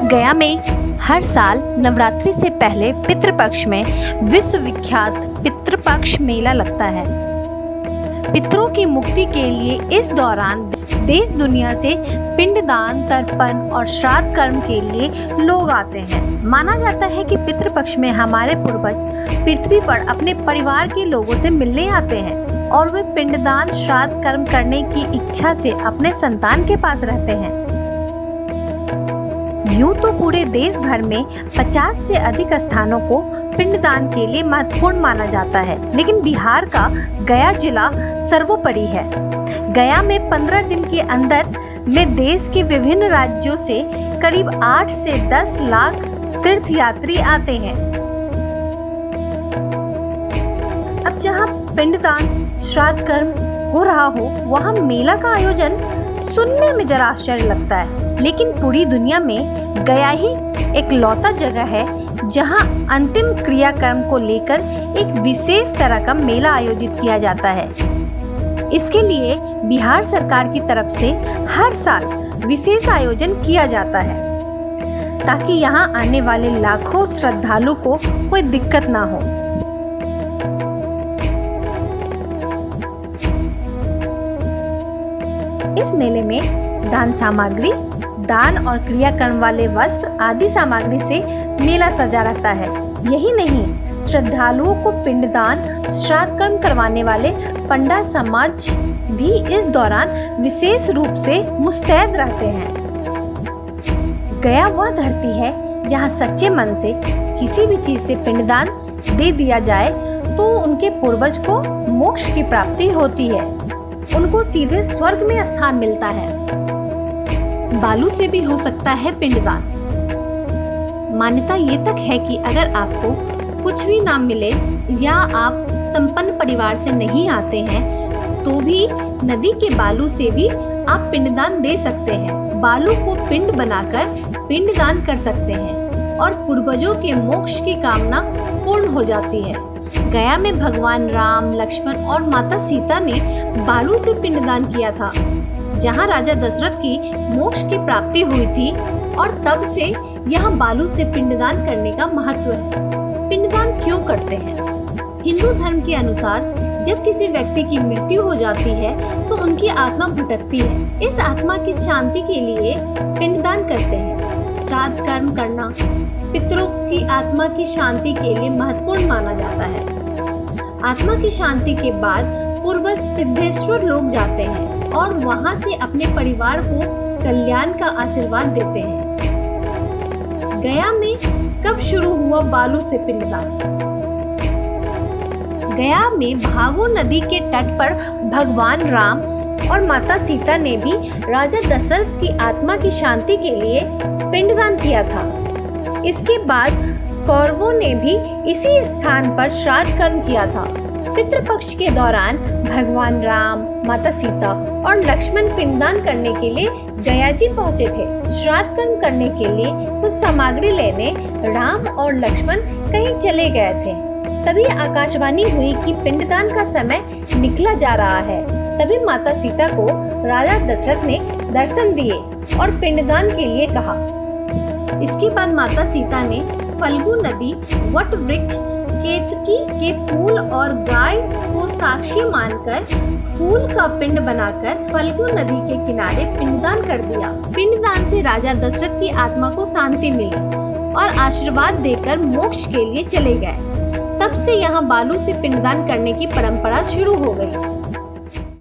गया में हर साल नवरात्रि से पहले पितृपक्ष में विश्वविख्यात पितृपक्ष मेला लगता है। पितरों की मुक्ति के लिए इस दौरान देश दुनिया से पिंडदान, तर्पण और श्राद्ध कर्म के लिए लोग आते हैं। माना जाता है कि पितृपक्ष में हमारे पूर्वज पृथ्वी पर अपने परिवार के लोगों से मिलने आते हैं और वे पिंडदान, श्राद्ध कर्म करने की इच्छा से अपने संतान के पास रहते हैं। यूं तो पूरे देश भर में 50 से अधिक स्थानों को पिंडदान के लिए महत्वपूर्ण माना जाता है, लेकिन बिहार का गया जिला सर्वोपरि है। गया में 15 दिन के अंदर में देश के विभिन्न राज्यों से करीब 8 से 10 लाख तीर्थयात्री आते हैं। अब जहां पिंडदान, श्राद्ध कर्म हो रहा हो, वहां मेला का आयोजन सुनने में जरा आश्चर्य लगता है, लेकिन पूरी दुनिया में गया ही एक लौता जगह है जहां अंतिम क्रियाक्रम को लेकर एक विशेष तरह का मेला आयोजित किया जाता है। इसके लिए बिहार सरकार की तरफ से हर साल विशेष आयोजन किया जाता है ताकि यहां आने वाले लाखों श्रद्धालु को कोई दिक्कत ना हो। इस मेले में दान सामग्री, दान और क्रियाक्रम वाले वस्त्र आदि सामग्री से मेला सजा रहता है। यही नहीं, श्रद्धालुओं को पिंडदान, श्राद्ध कर्म करवाने वाले पंडा समाज भी इस दौरान विशेष रूप से मुस्तैद रहते हैं। गया वह धरती है जहां सच्चे मन से किसी भी चीज से पिंडदान दे दिया जाए तो उनके पूर्वज को मोक्ष की प्राप्ति होती है, उनको सीधे स्वर्ग में स्थान मिलता है। बालू से भी हो सकता है पिंडदान। मान्यता ये तक है कि अगर आपको कुछ भी ना मिले या आप संपन्न परिवार से नहीं आते हैं तो भी नदी के बालू से भी आप पिंडदान दे सकते हैं। बालू को पिंड बनाकर पिंडदान कर सकते हैं और पूर्वजों के मोक्ष की कामना पूर्ण हो जाती है। गया में भगवान राम, लक्ष्मण और माता सीता ने बालू से पिंडदान किया था, जहां राजा दशरथ की मोक्ष की प्राप्ति हुई थी और तब से यहाँ बालू से पिंडदान करने का महत्व है। पिंडदान क्यों करते हैं? हिंदू धर्म के अनुसार जब किसी व्यक्ति की मृत्यु हो जाती है तो उनकी आत्मा भटकती है। इस आत्मा की शांति के लिए पिंडदान करते हैं। श्राद्ध कर्म करना पितरों की आत्मा की शांति के लिए महत्वपूर्ण माना जाता है। आत्मा की शांति के बाद पूर्वज सिद्धेश्वर लोक जाते हैं और वहां से अपने परिवार को कल्याण का आशीर्वाद देते हैं। गया में कब शुरू हुआ बालू से पिंडदान? गया में भागो नदी के तट पर भगवान राम और माता सीता ने भी राजा दशरथ की आत्मा की शांति के लिए पिंडदान किया था। इसके बाद कौरवों ने भी इसी स्थान पर श्राद्ध कर्म किया था। पितृपक्ष के दौरान भगवान राम, माता सीता और लक्ष्मण पिंडदान करने के लिए गया जी पहुँचे थे। श्राद्ध कर्म करने के लिए कुछ सामग्री लेने राम और लक्ष्मण कहीं चले गए थे। तभी आकाशवाणी हुई कि पिंडदान का समय निकला जा रहा है। तभी माता सीता को राजा दशरथ ने दर्शन दिए और पिंडदान के लिए कहा। इसके बाद माता सीता ने फल्गु नदी, वट वृक्ष, केतकी के फूल और गाय को साक्षी मानकर फूल का पिंड बनाकर फल्गु नदी के किनारे पिंडदान कर दिया। पिंडदान से राजा दशरथ की आत्मा को शांति मिली और आशीर्वाद देकर मोक्ष के लिए चले गए। तब से यहाँ बालू से पिंडदान करने की परंपरा शुरू हो गई।